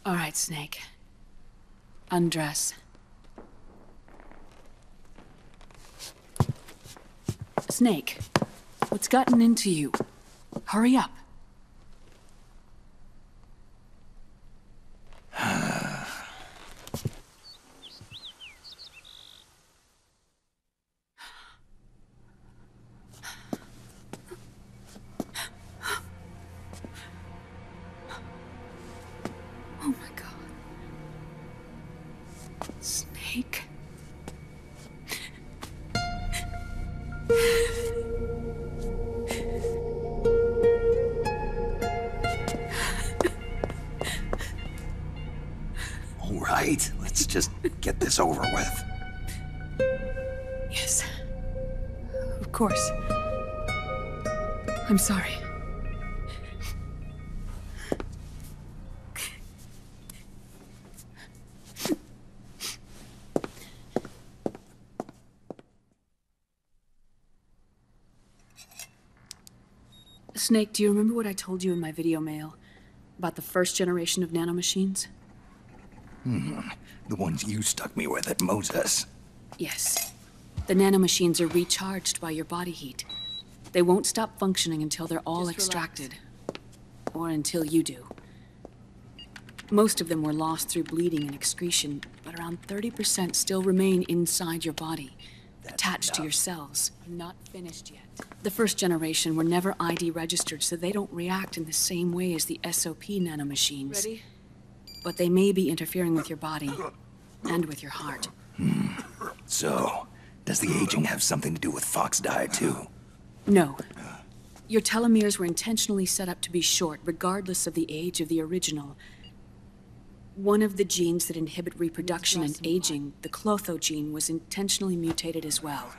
All right, Snake. Undress. Snake, what's gotten into you? Hurry up. Oh my God. Snake. All right, let's just get this over with. Yes. Of course. I'm sorry. Snake, do you remember what I told you in my video mail about the first generation of nanomachines? The ones you stuck me with at Moses. Yes. The nanomachines are recharged by your body heat. They won't stop functioning until they're all extracted. Or until you do. Most of them were lost through bleeding and excretion, but around 30% still remain inside your body, attached to your cells. I'm not finished yet. The first generation were never ID registered, so they don't react in the same way as the SOP nanomachines. Ready? But they may be interfering with your body, and with your heart. So, does the aging have something to do with Fox diet too? No. Your telomeres were intentionally set up to be short, regardless of the age of the original. One of the genes that inhibit reproduction and aging, the Clotho gene, was intentionally mutated as well.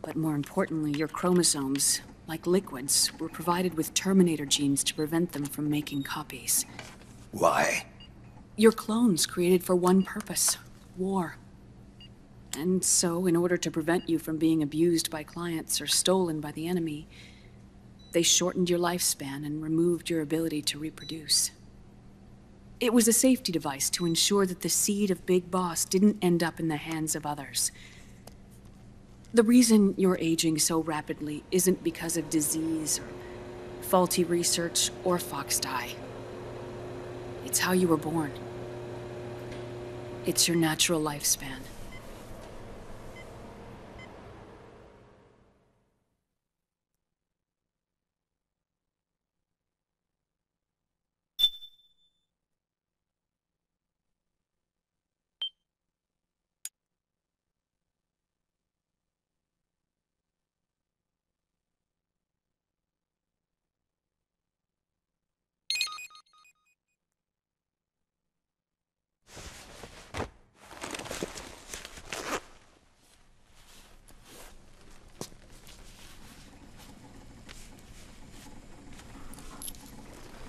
But more importantly, your chromosomes, like liquids, were provided with terminator genes to prevent them from making copies. Why? Your clones created for one purpose: war. And so, in order to prevent you from being abused by clients or stolen by the enemy, they shortened your lifespan and removed your ability to reproduce. It was a safety device to ensure that the seed of Big Boss didn't end up in the hands of others. The reason you're aging so rapidly isn't because of disease or faulty research or Fox die. It's how you were born. It's your natural lifespan.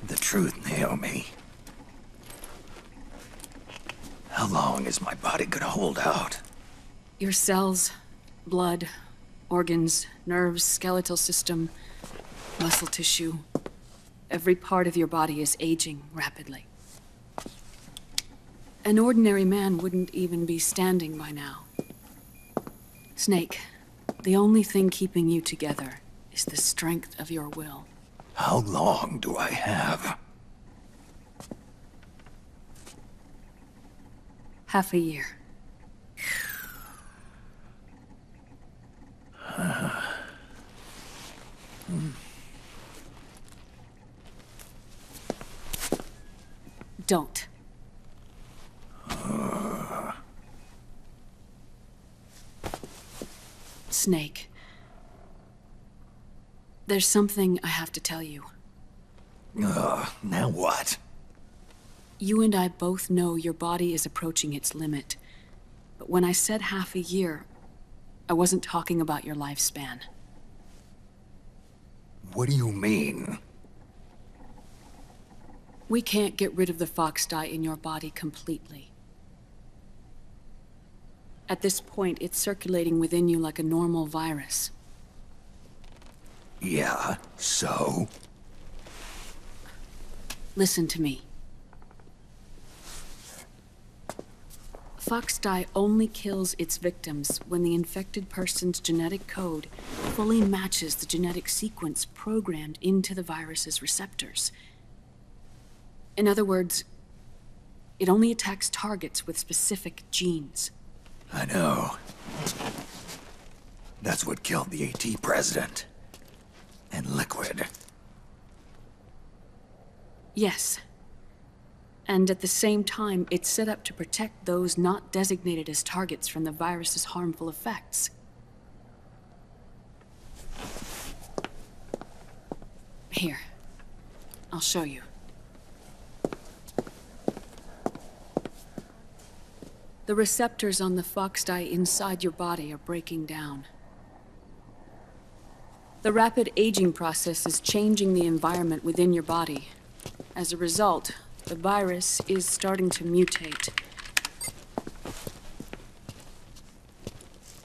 The truth, Naomi. How long is my body gonna hold out? Your cells, blood, organs, nerves, skeletal system, muscle tissue. Every part of your body is aging rapidly. An ordinary man wouldn't even be standing by now. Snake, the only thing keeping you together is the strength of your will. How long do I have? Half a year. Don't. Snake. There's something I have to tell you. Now what? You and I both know your body is approaching its limit. But when I said half a year, I wasn't talking about your lifespan. What do you mean? We can't get rid of the Fox dye in your body completely. At this point, it's circulating within you like a normal virus. Yeah, so? Listen to me. Fox dye only kills its victims when the infected person's genetic code fully matches the genetic sequence programmed into the virus's receptors. In other words, it only attacks targets with specific genes. I know. That's what killed the AT president. And Liquid. Yes. And at the same time, it's set up to protect those not designated as targets from the virus's harmful effects. Here. I'll show you. The receptors on the fox dye inside your body are breaking down. The rapid aging process is changing the environment within your body. As a result, the virus is starting to mutate.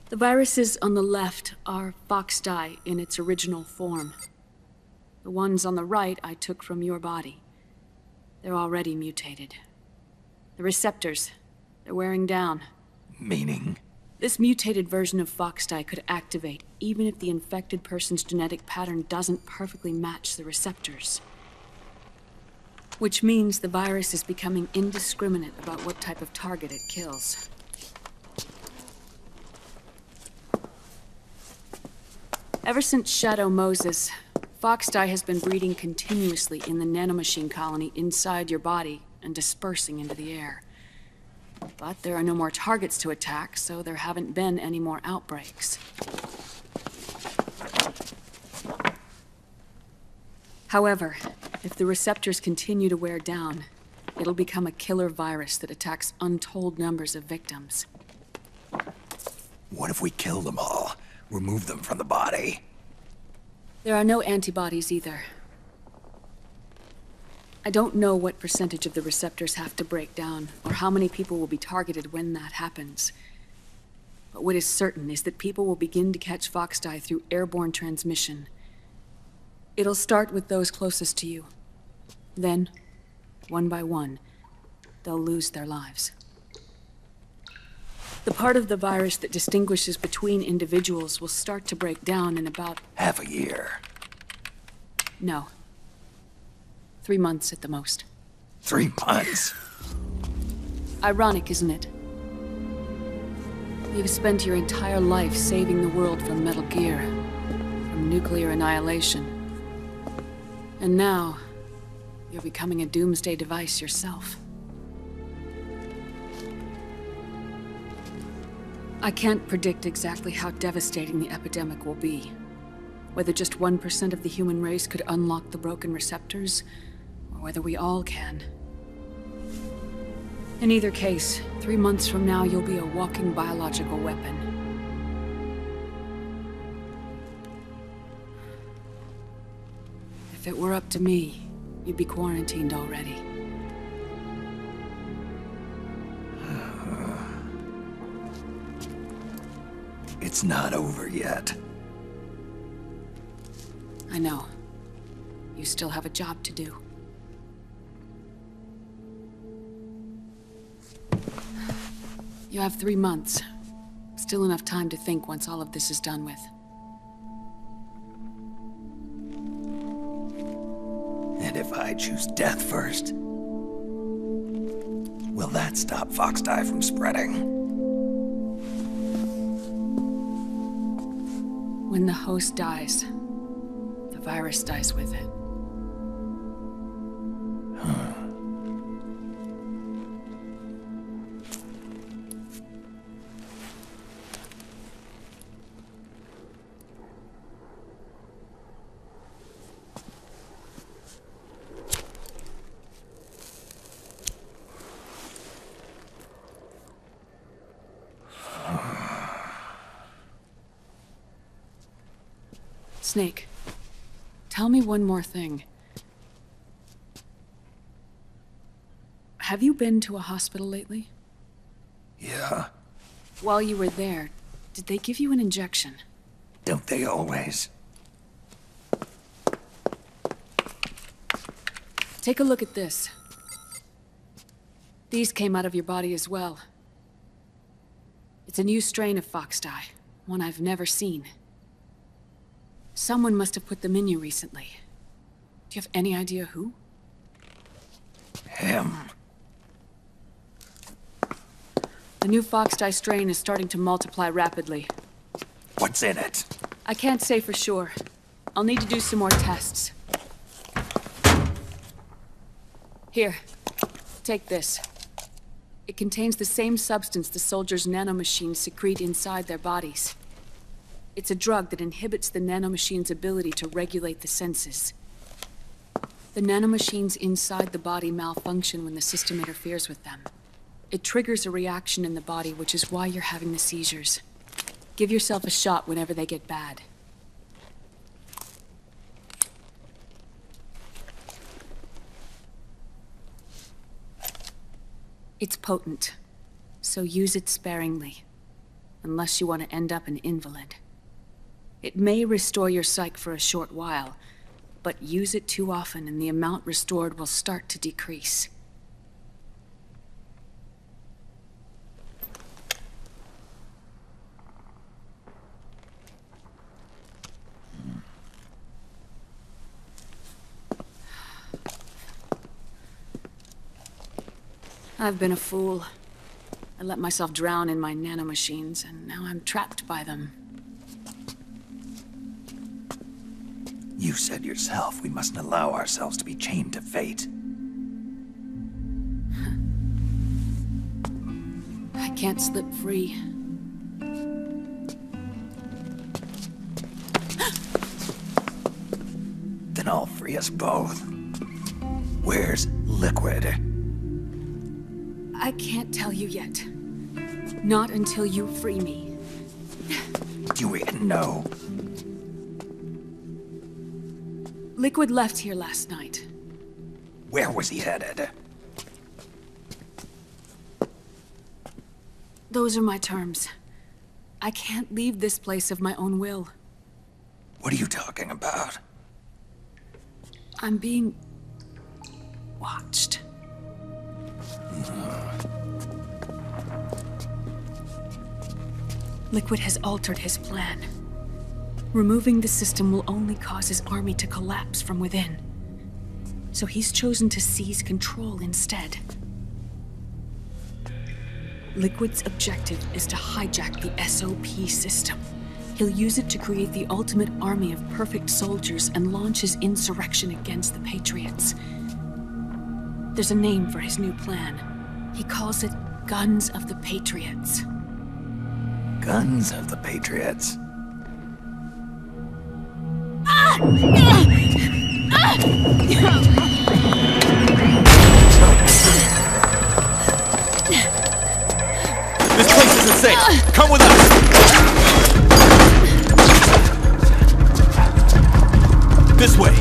The viruses on the left are fox dye in its original form. The ones on the right I took from your body. They're already mutated. The receptors, they're wearing down. Meaning? This mutated version of fox dye could activate even if the infected person's genetic pattern doesn't perfectly match the receptors. Which means the virus is becoming indiscriminate about what type of target it kills. Ever since Shadow Moses, fox dye has been breeding continuously in the nanomachine colony inside your body and dispersing into the air. But there are no more targets to attack, so there haven't been any more outbreaks. However, if the receptors continue to wear down, it'll become a killer virus that attacks untold numbers of victims. What if we kill them all? Remove them from the body? There are no antibodies either. I don't know what percentage of the receptors have to break down, or how many people will be targeted when that happens. But what is certain is that people will begin to catch fox dye through airborne transmission. It'll start with those closest to you. Then, one by one, they'll lose their lives. The part of the virus that distinguishes between individuals will start to break down in about... half a year. No. 3 months at the most. 3 months? Ironic, isn't it? You've spent your entire life saving the world from Metal Gear, from nuclear annihilation. And now, you're becoming a doomsday device yourself. I can't predict exactly how devastating the epidemic will be. Whether just 1% of the human race could unlock the broken receptors, or whether we all can. In either case, 3 months from now, you'll be a walking biological weapon. If it were up to me, you'd be quarantined already. It's not over yet. I know. You still have a job to do. You have 3 months. Still enough time to think once all of this is done with. And if I choose death first, will that stop fox dye from spreading? When the host dies, the virus dies with it. Snake, tell me one more thing. Have you been to a hospital lately? Yeah. While you were there, did they give you an injection? Don't they always? Take a look at this. These came out of your body as well. It's a new strain of fox dye, one I've never seen. Someone must have put them in you recently. Do you have any idea who? Him. The new fox dye strain is starting to multiply rapidly. What's in it? I can't say for sure. I'll need to do some more tests. Here, take this. It contains the same substance the soldiers' nanomachines secrete inside their bodies. It's a drug that inhibits the nanomachine's ability to regulate the senses. The nanomachines inside the body malfunction when the system interferes with them. It triggers a reaction in the body, which is why you're having the seizures. Give yourself a shot whenever they get bad. It's potent, so use it sparingly, unless you want to end up an invalid. It may restore your psyche for a short while, but use it too often and the amount restored will start to decrease. I've been a fool. I let myself drown in my nanomachines, and now I'm trapped by them. You said yourself we mustn't allow ourselves to be chained to fate. I can't slip free. Then I'll free us both. Where's Liquid? I can't tell you yet. Not until you free me. Do you even know? Liquid left here last night. Where was he headed? Those are my terms. I can't leave this place of my own will. What are you talking about? I'm being watched. Liquid has altered his plan. Removing the system will only cause his army to collapse from within. So he's chosen to seize control instead. Liquid's objective is to hijack the SOP system. He'll use it to create the ultimate army of perfect soldiers and launch his insurrection against the Patriots. There's a name for his new plan. He calls it Guns of the Patriots. Guns of the Patriots. This place isn't safe. Come with us. This way.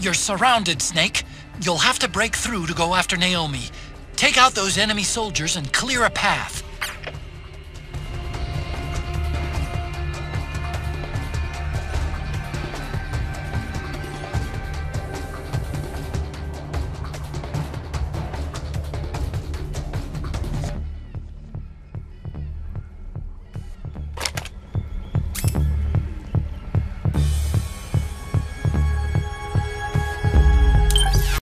You're surrounded, Snake. You'll have to break through to go after Naomi. Take out those enemy soldiers and clear a path.